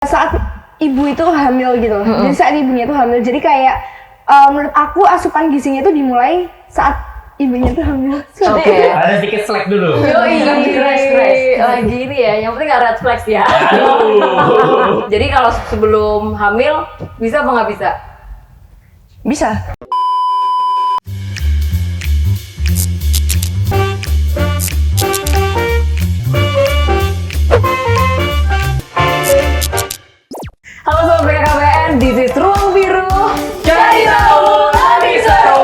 saat ibu itu hamil gitu loh. Jadi saat ibunya itu hamil. Jadi kayak menurut aku asupan gizinya itu dimulai saat ibunya itu hamil. Oke. Ada sedikit slack dulu. Yoi, lagi ini ya, yang penting gak red flags ya. Jadi kalau sebelum hamil, bisa apa nggak bisa? Bisa. Halo Sobat BKKBN, this is Ruang Biru. Cari tahu lebih seru.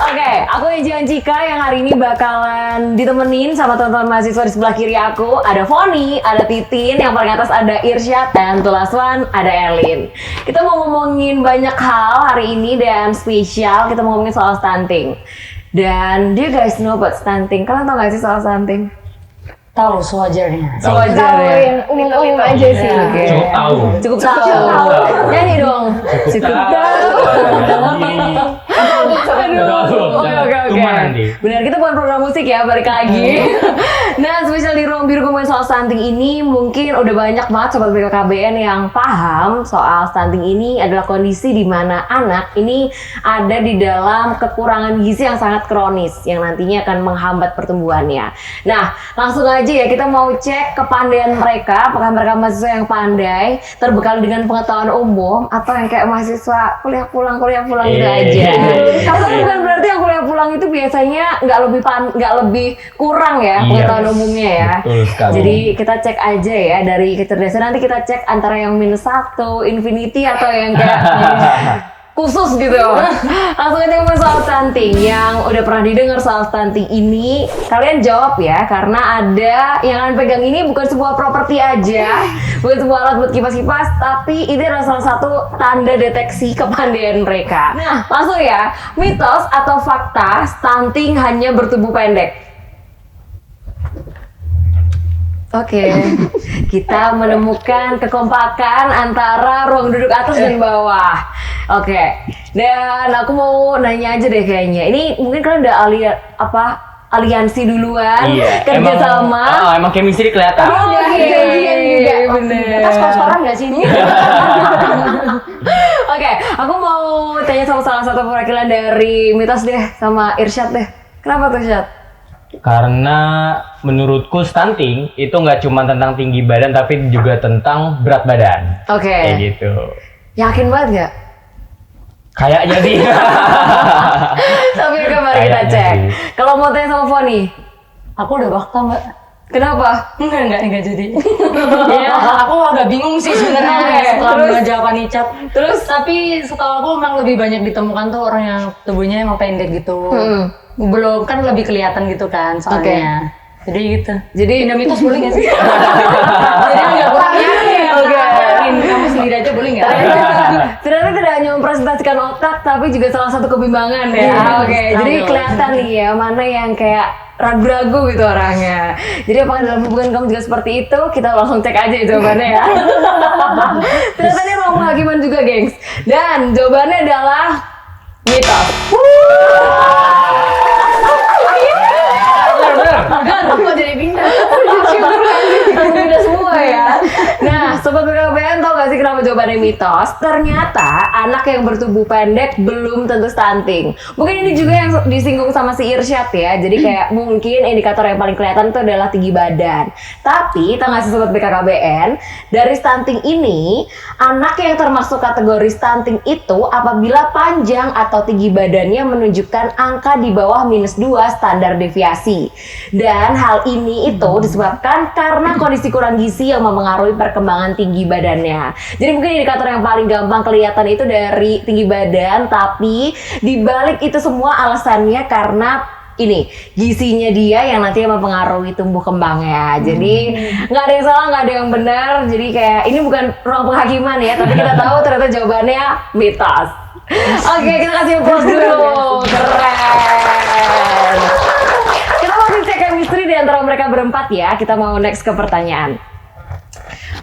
Oke, aku Ejian Cika yang hari ini bakalan ditemenin sama teman-teman mahasiswa di sebelah kiri aku. Ada Foni, ada Titin, yang paling atas ada Irsyad, dan to last one ada Elin. Kita mau ngomongin banyak hal hari ini dan spesial, kita mau ngomongin soal stunting. Dan do you guys know about stunting? Kalian tau gak sih soal stunting? Tahu sewajarnya. Tahu yang umum-umum aja sih. Oke. Cukup tahu. Cukup tahu. Nyanyi dong. Cukup tahu. Oke. Benar, kita bukan program musik ya, balik lagi. Nah, spesial di Ruang Biru ngomongin soal stunting ini, mungkin udah banyak banget sobat BKKBN yang paham soal stunting ini adalah kondisi di mana anak ini ada di dalam kekurangan gizi yang sangat kronis yang nantinya akan menghambat pertumbuhannya. Nah, langsung aja ya, kita mau cek kepandaian mereka, apakah mereka mahasiswa yang pandai, terbekali dengan pengetahuan umum, atau yang kayak mahasiswa kuliah pulang gitu aja. Tapi bukan berarti yang kuliah pulang itu biasanya nggak lebih kurang ya pengetahuan umumnya ya. Betul sekali. Jadi kita cek aja ya dari kecerdasan, nanti kita cek antara yang -1, infinity, atau yang kayak khusus gitu. Langsung aja ngomongin soal stunting. Yang udah pernah didengar soal stunting ini, kalian jawab ya, karena ada yang kalian pegang ini bukan sebuah properti aja, bukan sebuah alat buat kipas-kipas, tapi ini adalah salah satu tanda deteksi kepandaian mereka. Nah, langsung ya, mitos atau fakta stunting hanya bertubuh pendek? Oke, kita menemukan kekompakan antara ruang duduk atas dan bawah. Oke, dan aku mau nanya aja deh kayaknya. Ini mungkin kalian udah aliansi duluan, kerja sama. Emang chemistry kelihatan. Udah janjian juga. Bener. Kita skor-skoran nggak sih ini? Oke, aku mau tanya sama salah satu perwakilan dari mitos deh, sama Irsyad deh. Kenapa tuh Irsyad? Karena menurutku stunting itu nggak cuma tentang tinggi badan tapi juga tentang berat badan. Oke. Kayak gitu. Yakin banget gak? Kayaknya sih. Tapi mari kita Kayaknya cek. sih. Kalau mau tanya sama Foni, Aku udah waktu Mbak. kenapa? Enggak jadi. Ya, aku agak bingung sih sebenarnya Oke, setelah terus? mendengar jawaban Icat. Terus tapi setahu aku memang lebih banyak ditemukan tuh orang yang tubuhnya emang pendek gitu. Belum kan lebih kelihatan gitu kan soalnya. Jadi gitu. Jadi Pindah mitos boleh nggak sih? Jadi nggak kurang yakin. Yakin kamu sendiri aja boleh nggak? ternyata tidak hanya mempresentasikan otak, tapi juga salah satu kebimbangan ya. Iya, Oke, jadi kelihatan nih ya mana yang kayak ragu-ragu gitu orangnya. Jadi apakah dalam hubungan kamu juga seperti itu? Kita langsung cek aja jawabannya ya. Ternyata ini ruang penghakiman juga, gengs. Dan jawabannya adalah mitos. Kok jadi bintang? Udah semua ya. Nah, sobat BKKBN tau gak sih kenapa jawabannya mitos? Ternyata anak yang bertubuh pendek belum tentu stunting. Mungkin ini juga yang disinggung sama si Irsyad ya. Jadi kayak mungkin indikator yang paling kelihatan itu adalah tinggi badan. Tapi tau gak sih sobat BKKBN, dari stunting ini, anak yang termasuk kategori stunting itu apabila panjang atau tinggi badannya menunjukkan angka di bawah -2 standar deviasi. Dan hal ini itu disebabkan karena kondisi kurang gizi yang mempengaruhi perkembangan tinggi badannya. Jadi mungkin indikator yang paling gampang kelihatan itu dari tinggi badan, tapi dibalik itu semua alasannya karena ini gizinya dia yang nantinya mempengaruhi tumbuh kembangnya. Jadi nggak ada yang salah, nggak ada yang benar. Jadi kayak ini bukan ruang penghakiman ya, tapi kita tahu ternyata jawabannya mitos. Oke, kita kasih applause dulu. Keren. Kita masih cek chemistry di antara mereka berempat ya. Kita mau next ke pertanyaan.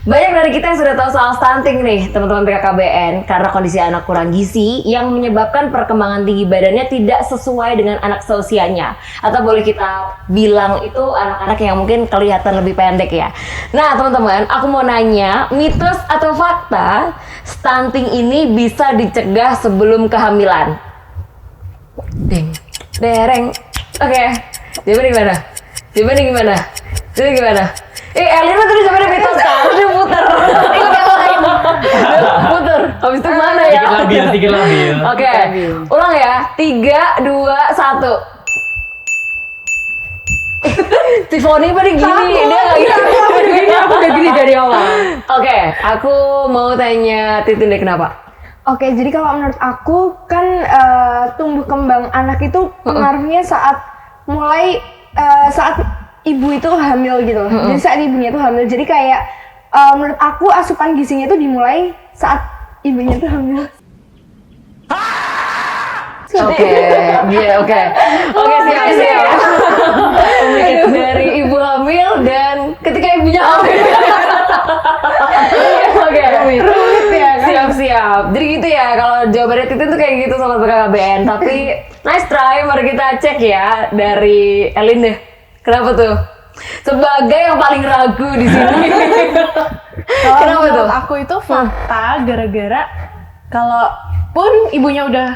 Banyak dari kita yang sudah tahu soal stunting nih, teman-teman BKKBN, karena kondisi anak kurang gizi yang menyebabkan perkembangan tinggi badannya tidak sesuai dengan anak seusianya. Atau boleh kita bilang itu anak-anak yang mungkin kelihatan lebih pendek ya. Nah, teman-teman, aku mau nanya, mitos atau fakta stunting ini bisa dicegah sebelum kehamilan? Ding, dereng. Oke, jawabannya gimana? Jadi gimana? Elina tadi jawabannya mitos kan? Udah puter. Puter. Habis itu mana ya? Sedikit labil. Oke, ulang ya. 3, 2, 1. Tiffany pada gini, dia nggak gini. Aku udah gini dari awal. Oke, aku mau tanya Titin deh kenapa? Oke, jadi kalau menurut aku kan tumbuh kembang anak itu pengaruhnya saat saat ibu itu hamil gitu. Jadi saat ibunya itu hamil. Jadi kayak menurut aku asupan gizinya itu dimulai saat ibunya itu hamil. Oke, siap. Dari ibu hamil dan ketika ibunya hamil. Oke, rumit ya kan? Siap. Jadi gitu ya, kalau jawabannya Titin tuh kayak gitu sama BKKBN. Tapi nice try, mari kita cek ya dari Elin deh. Kenapa tuh? Sebagai yang paling ragu di sini. Kalau menurut aku itu fakta gara-gara kalaupun ibunya udah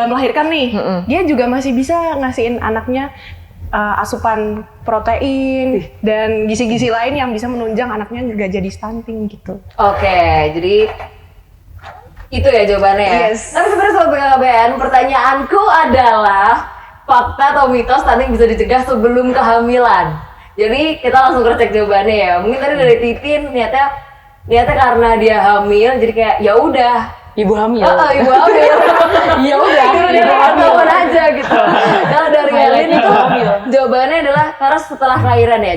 melahirkan nih, dia juga masih bisa ngasihin anaknya asupan protein dan gizi-gizi lain yang bisa menunjang anaknya nggak jadi stunting gitu. Oke, jadi itu ya jawabannya ya. Yes. Tapi sebenarnya soal BKKBN, pertanyaanku adalah fakta atau mitos stunting bisa dicegah sebelum kehamilan. Jadi kita langsung cek jawabannya ya. Mungkin tadi dari Titin niatnya karena dia hamil, jadi kayak ya udah Ibu hamil. ibu hamil. Ya udah. Teman aja gitu. Kalau dari Elin itu jawabannya adalah harus setelah kelahiran ya.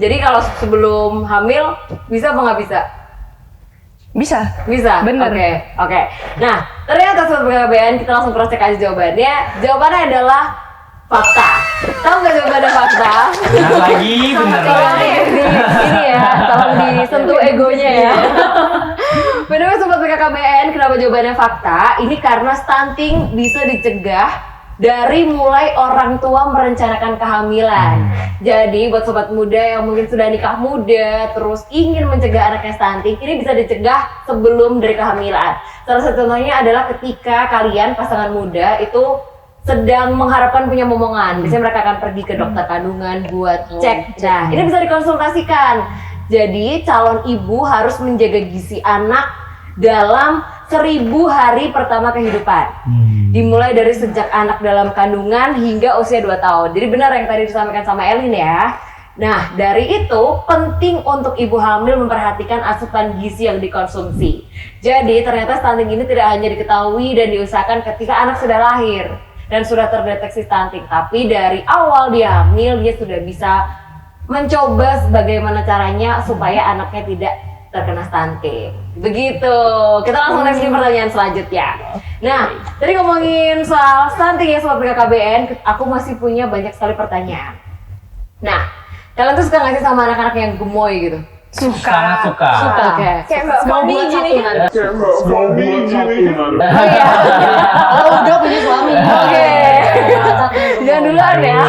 Jadi kalau sebelum hamil bisa apa nggak bisa? Bisa. Bener. Oke. Nah, ternyata sobat BKKBN kita langsung cross check aja jawabannya. Jawabannya adalah fakta. Tahu nggak jawabannya fakta? Benar lagi. Ini ya, tolong disentuh egonya ya. Benar sobat BKKBN, kenapa jawabannya fakta? Ini karena stunting bisa dicegah dari mulai orang tua merencanakan kehamilan. Jadi buat sobat muda yang mungkin sudah nikah muda, terus ingin mencegah anaknya stunting, ini bisa dicegah sebelum dari kehamilan. Salah satu contohnya adalah ketika kalian pasangan muda itu sedang mengharapkan punya momongan, biasanya mereka akan pergi ke dokter kandungan buat cek. Nah, ini bisa dikonsultasikan. Jadi calon ibu harus menjaga gizi anak dalam 1000 hari pertama kehidupan. Dimulai dari sejak anak dalam kandungan hingga usia 2 tahun. Jadi benar yang tadi disampaikan sama Elin ya. Nah, dari itu penting untuk ibu hamil memperhatikan asupan gizi yang dikonsumsi. Jadi ternyata stunting ini tidak hanya diketahui dan diusahakan ketika anak sudah lahir dan sudah terdeteksi stunting, tapi dari awal dia hamil dia sudah bisa mencoba bagaimana caranya supaya anaknya tidak terkena stunting. Begitu. Kita langsung next ke pertanyaan selanjutnya. Nah, tadi ngomongin soal stunting ya sobat BKKBN, aku masih punya banyak sekali pertanyaan. Nah, kalian tuh suka nggak sih sama anak-anak yang gemoy gitu? Sangat suka. Oke. Kayak Mbak Fani gini. Kalau udah punya suami. Oke. Jangan duluan ya.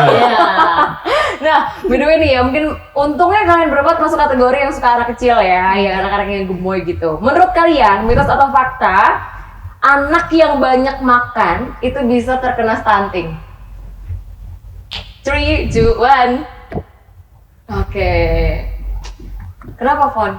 Nah, by the way nih ya, mungkin untungnya kalian berempat masuk kategori yang suka anak kecil ya, yang anak-anak yang gemoy gitu. Menurut kalian, mitos atau fakta, anak yang banyak makan itu bisa terkena stunting? 3, 2, 1. Oke. Kenapa, Fon?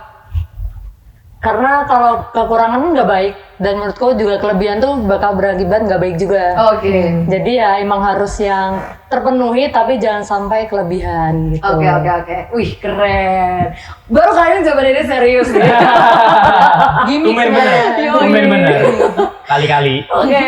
Karena kalau kekurangan nggak baik, dan menurutku juga kelebihan tuh bakal berakibat nggak baik juga. Oke. Jadi ya emang harus yang terpenuhi tapi jangan sampai kelebihan gitu. Oke. Wih, keren. Baru kali ini jawaban ini serius ya. Tumben bener. Kali-kali. Oke.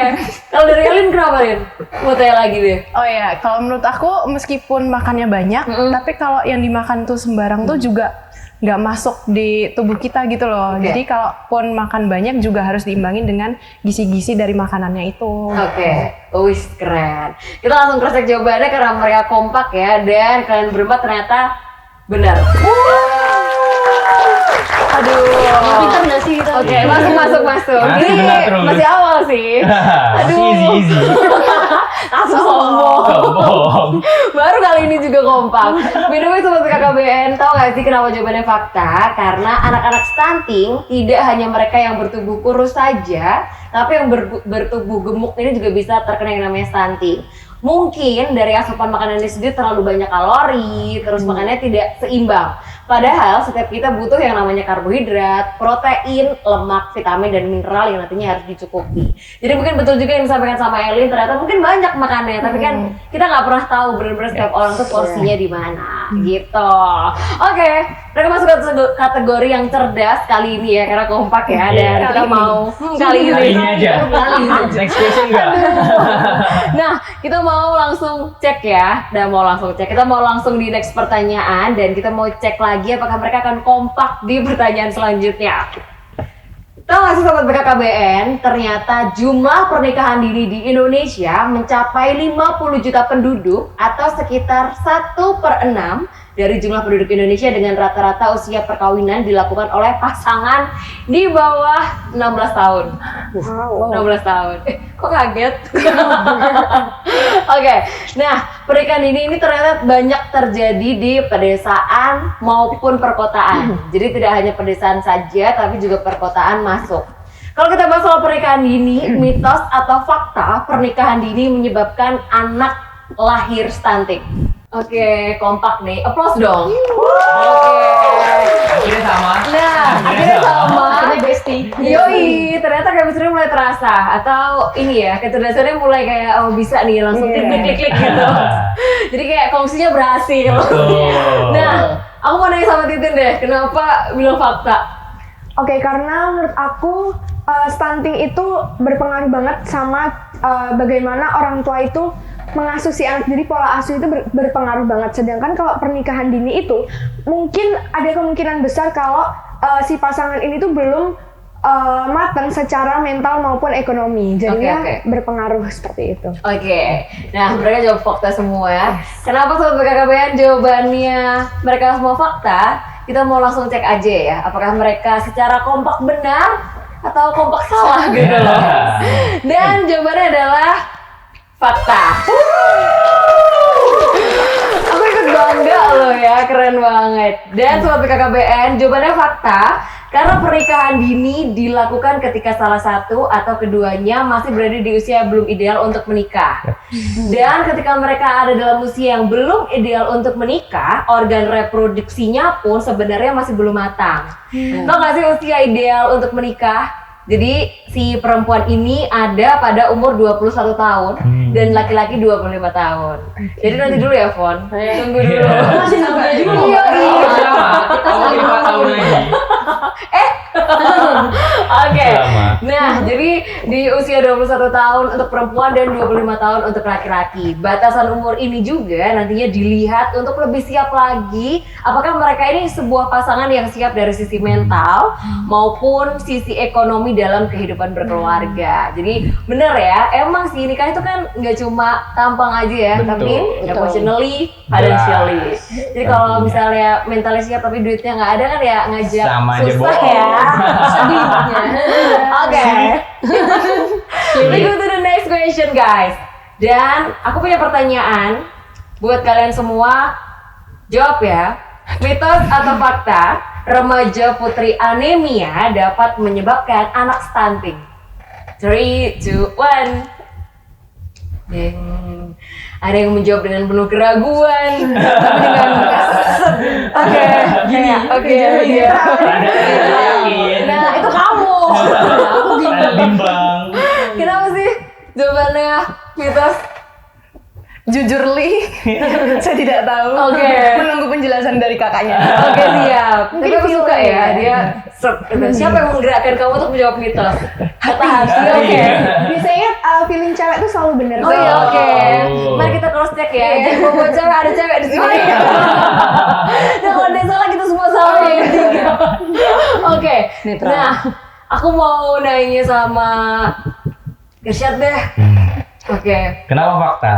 Kalau dari Elin kenapa, Lin? Mau tanya lagi deh. Oh ya, kalau menurut aku meskipun makannya banyak, tapi kalau yang dimakan tuh sembarang tuh juga nggak masuk di tubuh kita gitu loh. Jadi kalaupun makan banyak juga harus diimbangin dengan gizi-gizi dari makanannya itu. Oke. Wih, keren. Kita langsung cross check jawabannya karena mereka kompak ya, dan kalian berempat ternyata benar. Pinter nggak sih kita? Oke, masuk. Masih Ini benar terus. masih awal sih. Masih easy. Langsung sombong. Sombong. Baru kali ini juga kompak. By the way Sobat BKKBN, tau gak sih kenapa jawabannya fakta? Karena anak-anak stunting tidak hanya mereka yang bertubuh kurus saja, tapi yang bertubuh gemuk ini juga bisa terkena yang namanya stunting. Mungkin dari asupan makanannya sendiri terlalu banyak kalori, terus makannya tidak seimbang. Padahal setiap kita butuh yang namanya karbohidrat, protein, lemak, vitamin, dan mineral yang nantinya harus dicukupi. Jadi mungkin betul juga yang disampaikan sama Elin, ternyata mungkin banyak makannya, tapi kan kita nggak pernah tahu benar-benar setiap orang tuh porsinya di mana, gitu. Oke, mereka masuk ke kategori yang cerdas kali ini ya, karena kompak ya, dan kita mau kali Kali ini aja. Kali ini. Next question enggak? Nah, kita mau langsung cek ya. Kita mau langsung di next pertanyaan dan kita mau cek lagi apakah mereka akan kompak di pertanyaan selanjutnya. Tahu gak sih Sobat BKKBN, ternyata jumlah pernikahan dini di Indonesia mencapai 50 juta penduduk atau sekitar 1/6 dari jumlah penduduk Indonesia dengan rata-rata usia perkawinan dilakukan oleh pasangan di bawah 16 tahun. 16 tahun. Kok kaget? Oke, nah pernikahan ini ternyata banyak terjadi di pedesaan maupun perkotaan. Jadi tidak hanya pedesaan saja, tapi juga perkotaan masuk. Kalau kita bahas soal pernikahan dini, mitos atau fakta pernikahan dini menyebabkan anak lahir stunting. Oke, kompak nih. Applause dong. Oke. Akhirnya sama. Nah, akhirnya sama. Akhirnya bestie. Yoi, ternyata chemistry mulai terasa. Atau ini ya, kecerdasannya mulai kayak, oh bisa nih langsung klik gitu. Jadi kayak kongsinya berhasil. Betul. Nah, aku mau nanya sama Titin deh, kenapa bilang fakta? Oke, karena menurut aku stunting itu berpengaruh banget sama bagaimana orang tua itu mengasuh si anak. Jadi pola asuh itu berpengaruh banget. Sedangkan kalau pernikahan dini itu mungkin ada kemungkinan besar kalau si pasangan ini tuh belum matang secara mental maupun ekonomi. Jadinya Oke. berpengaruh seperti itu. Oke, nah mereka jawab fakta semua. Kenapa Sobat BKKBN jawabannya mereka semua fakta? Kita mau langsung cek aja ya, apakah mereka secara kompak benar atau kompak salah gitu loh. Dan jawabannya adalah fakta. Aku ikut bangga loh ya, keren banget. Dan Sobat BKKBN, jawabannya fakta karena pernikahan dini dilakukan ketika salah satu atau keduanya masih berada di usia belum ideal untuk menikah. Dan ketika mereka ada dalam usia yang belum ideal untuk menikah, organ reproduksinya pun sebenarnya masih belum matang. Tau gak sih usia ideal untuk menikah? Jadi si perempuan ini ada pada umur 21 tahun dan laki-laki 25 tahun. Jadi nanti dulu ya, Fon. Tunggu dulu. Masih sampai juga. Iya, iya. Kita 5 tahun lagi. Oke. Sama. Nah, jadi di usia 21 tahun untuk perempuan dan 25 tahun untuk laki-laki. Batasan umur ini juga nantinya dilihat untuk lebih siap lagi apakah mereka ini sebuah pasangan yang siap dari sisi mental maupun sisi ekonomi dalam kehidupan berkeluarga. Jadi bener ya, emang sih nikah itu kan nggak cuma tampang aja ya, Betul. tapi emotionally, financially. Jadi kalau misalnya mentalnya siap tapi duitnya nggak ada kan ya ngajak Sama aja susah bohong. ya. Sedihnya. Oke. We go to the next question guys. Dan aku punya pertanyaan buat kalian semua. Jawab ya. Mitos atau fakta remaja putri anemia dapat menyebabkan anak stunting? 3, 2, 1. Ada yang menjawab dengan penuh keraguan, tapi dengan oke, iya. Ada yakin. Nah, itu kamu. Aku Ada bimbang. Kenapa sih jawabannya mitos? Jujur Li, saya tidak tahu. Oke. Menunggu penjelasan dari kakaknya. Oke, siap. Tapi aku suka ya, dia siapa yang menggerakkan kamu untuk menjawab mitos? Kata hati, oke. Biasanya feeling cewek tuh selalu bener. Oh iya, oke. Oh. Mari kita cross check ya. Jangan bawa cewek, ada cewek di sini. Nah, kalau ada salah kita semua salah ya. Oke. Netral. Nah, aku mau nanya sama Irsyad deh. Oke. Kenapa fakta?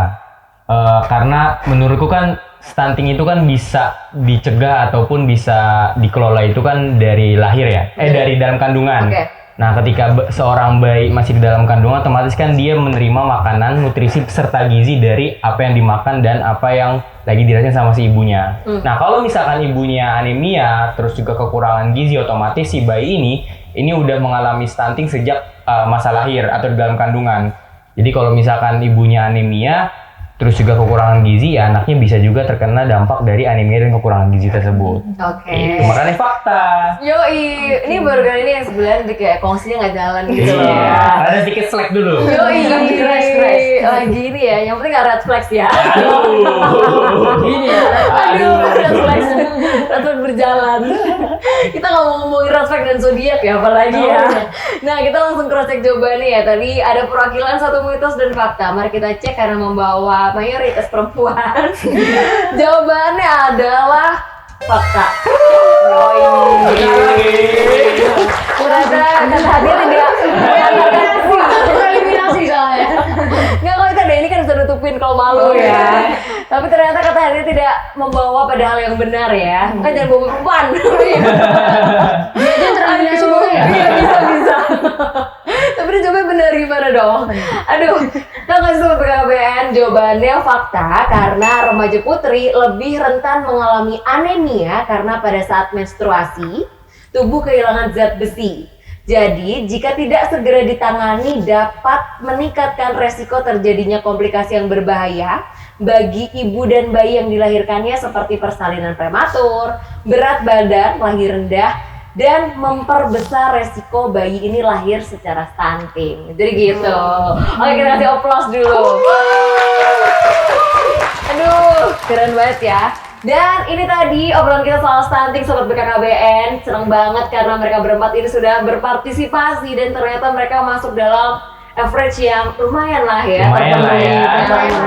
Karena menurutku kan stunting itu kan bisa dicegah ataupun bisa dikelola itu kan dari lahir ya, dari dalam kandungan. Oke. Nah, ketika seorang bayi masih di dalam kandungan, otomatis kan dia menerima makanan, nutrisi serta gizi dari apa yang dimakan dan apa yang lagi dirasain sama si ibunya. Nah, kalau misalkan ibunya anemia, terus juga kekurangan gizi, otomatis si bayi ini udah mengalami stunting sejak masa lahir atau di dalam kandungan. Jadi kalau misalkan ibunya anemia, terus juga kekurangan gizi, ya anaknya bisa juga terkena dampak dari anemia dan kekurangan gizi tersebut. Oke. Itu makanya fakta. Yoi, ini baru kali ini yang sebulan kayak kongsinya nggak jalan gitu loh. Iya, ada sedikit slack dulu. Yoi, crash. Lagi ini ya, yang penting nggak red flags ya. Gini ya. Aduh, red flags berjalan. Kita nggak mau ngomongin red flag dan zodiak ya, apalagi ya. Nah, kita langsung cross check jawabannya ya. Tadi ada perwakilan satu mitos dan fakta. Mari kita cek karena membawa mayoritas perempuan. Jawabannya adalah fakta. Ternyata kata hadiah tidak mengantarkan eliminasi soalnya. Nggak, kalau kita ini kan bisa nutupin kalau malu ya. Tapi ternyata kata hadiah tidak membawa pada hal yang benar ya. Kan jangan bawa perempuan. Dia tereliminasi boleh ya? Iya, bisa. Tapi dia jawabnya benar gimana dong? Aduh, tau gak sih Sobat PKBN? Jawabannya fakta karena remaja putri lebih rentan mengalami anemia karena pada saat menstruasi, tubuh kehilangan zat besi. Jadi, jika tidak segera ditangani dapat meningkatkan resiko terjadinya komplikasi yang berbahaya bagi ibu dan bayi yang dilahirkannya seperti persalinan prematur, berat badan, lahir rendah, dan memperbesar resiko bayi ini lahir secara stunting. Jadi gitu. Oke, kita kasih aplaus dulu. Aduh, keren banget ya. Dan ini tadi obrolan kita soal stunting Sobat BKKBN. Senang banget karena mereka berempat ini sudah berpartisipasi dan ternyata mereka masuk dalam average yang lumayan lah ya. Lumayan lah ya.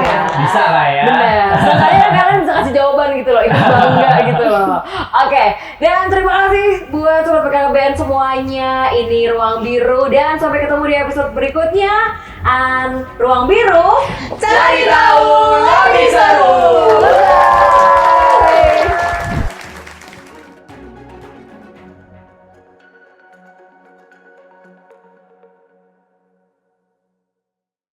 Ya. Bisa lah ya. Bener. Seenggaknya kalian bisa kasih jawaban gitu loh, ikut bangga gitu loh. Oke, dan terima kasih buat Sobat BKKBN semuanya. Ini Ruang Biru dan sampai ketemu di episode berikutnya. Ruang Biru, cari tahu lebih seru.